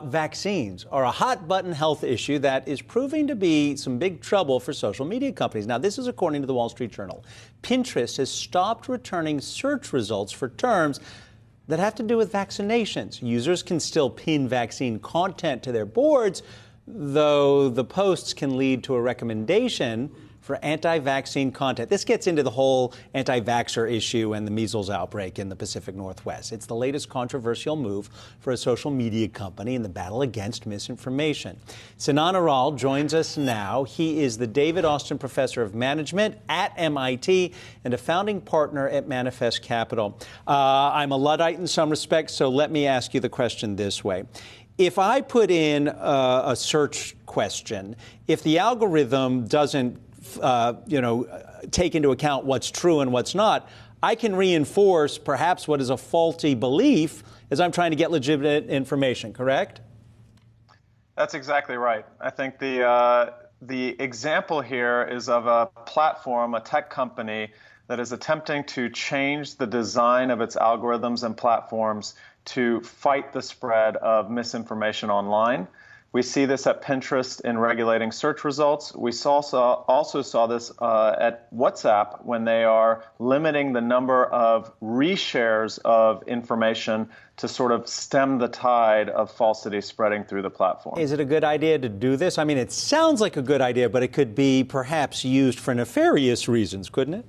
Vaccines are a hot button health issue that is proving to be some big trouble for social media companies. Now, this is according to the Wall Street Journal. Pinterest has stopped returning search results for terms that have to do with vaccinations. Users can still pin vaccine content to their boards, though the posts can lead to a recommendation for anti-vaccine content. This gets into the whole anti-vaxxer issue and the measles outbreak in the Pacific Northwest. It's the latest controversial move for a social media company in the battle against misinformation. Sinan Aral joins us now. He is the David Austin Professor of Management at MIT and a founding partner at Manifest Capital. I'm a Luddite in some respects, so let me ask you the question this way. If I put in a search question, if the algorithm doesn't take into account what's true and what's not, I can reinforce perhaps what is a faulty belief as I'm trying to get legitimate information, correct? That's exactly right. I think the example here is of a platform, a tech company, that is attempting to change the design of its algorithms and platforms to fight the spread of misinformation online. We see this at Pinterest in regulating search results. We also saw this at WhatsApp when they are limiting the number of reshares of information to sort of stem the tide of falsity spreading through the platform. Is it a good idea to do this? I mean, it sounds like a good idea, but it could be perhaps used for nefarious reasons, couldn't it?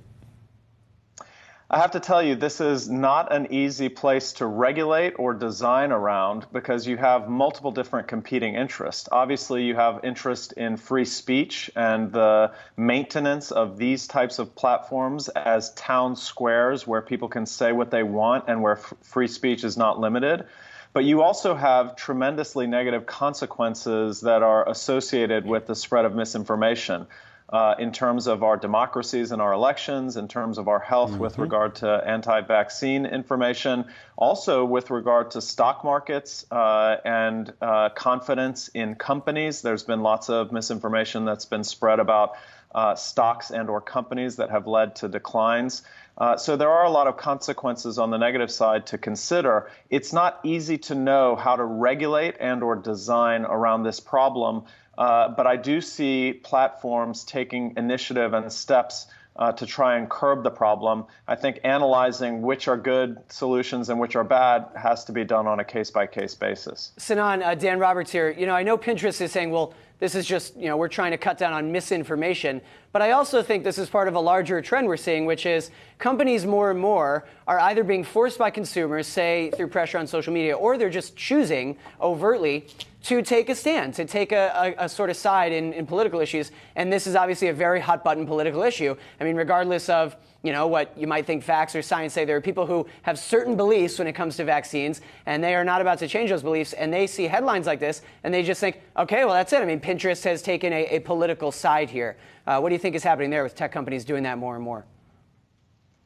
I have to tell you, this is not an easy place to regulate or design around because you have multiple different competing interests. Obviously, you have interest in free speech and the maintenance of these types of platforms as town squares where people can say what they want and where free speech is not limited. But you also have tremendously negative consequences that are associated with the spread of misinformation. In terms of our democracies and our elections, in terms of our health with regard to anti-vaccine information, also with regard to stock markets and confidence in companies. There's been lots of misinformation that's been spread about stocks and or companies that have led to declines. So there are a lot of consequences on the negative side to consider. It's not easy to know how to regulate and or design around this problem. But I do see platforms taking initiative and steps to try and curb the problem. I think analyzing which are good solutions and which are bad has to be done on a case-by-case basis. Sinan, Dan Roberts here. I know Pinterest is saying, well, this is just, we're trying to cut down on misinformation. But I also think this is part of a larger trend we're seeing, which is companies more and more are either being forced by consumers, say through pressure on social media, or they're just choosing overtly to take a stand, to take a sort of side in political issues. And this is obviously a very hot button political issue. I mean, regardless of what you might think facts or science say, there are people who have certain beliefs when it comes to vaccines, and they are not about to change those beliefs, and they see headlines like this, and they just think, okay, well, that's it. I mean, Pinterest has taken a political side here. What do you think is happening there with tech companies doing that more and more?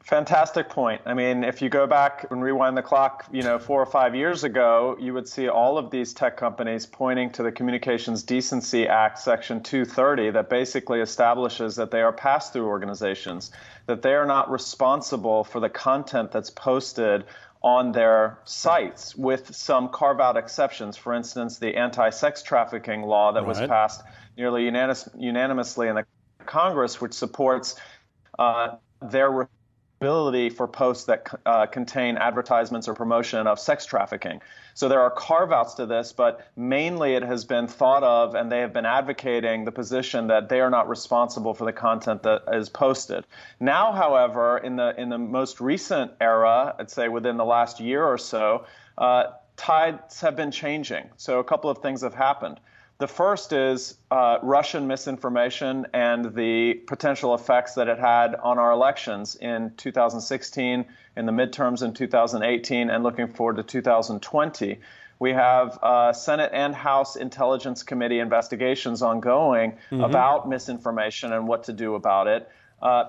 Fantastic point. I mean, if you go back and rewind the clock, 4 or 5 years ago, you would see all of these tech companies pointing to the Communications Decency Act, Section 230, that basically establishes that they are pass-through organizations, that they are not responsible for the content that's posted on their sites, with some carve-out exceptions. For instance, the anti-sex trafficking law that was passed nearly unanimously in the Congress, which supports their ability for posts that contain advertisements or promotion of sex trafficking. So there are carve-outs to this, but mainly it has been thought of, and they have been advocating the position that they are not responsible for the content that is posted. Now, however, in the most recent era, I'd say within the last year or so, tides have been changing. So a couple of things have happened. The first is Russian misinformation and the potential effects that it had on our elections in 2016, in the midterms in 2018, and looking forward to 2020. We have Senate and House Intelligence Committee investigations ongoing about misinformation and what to do about it.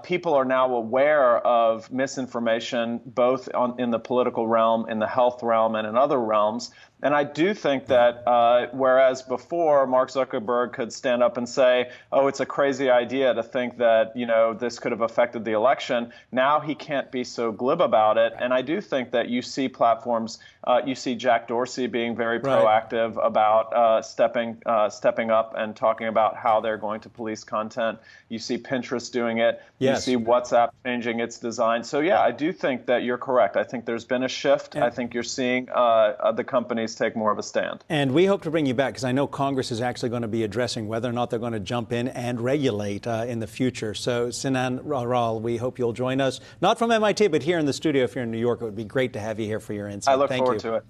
people are now aware of misinformation, both in the political realm, in the health realm, and in other realms. And I do think that whereas before Mark Zuckerberg could stand up and say, oh, it's a crazy idea to think that, this could have affected the election, now he can't be so glib about it. And I do think that you see platforms, you see Jack Dorsey being very proactive about stepping up and talking about how they're going to police content. You see Pinterest doing it. Yes. You see WhatsApp changing its design. So, yeah, I do think that you're correct. I think there's been a shift. I think you're seeing the companies take more of a stand. And we hope to bring you back because I know Congress is actually going to be addressing whether or not they're going to jump in and regulate in the future. So, Sinan Aral, we hope you'll join us, not from MIT, but here in the studio. If you're in New York, it would be great to have you here for your insight. I look forward to it.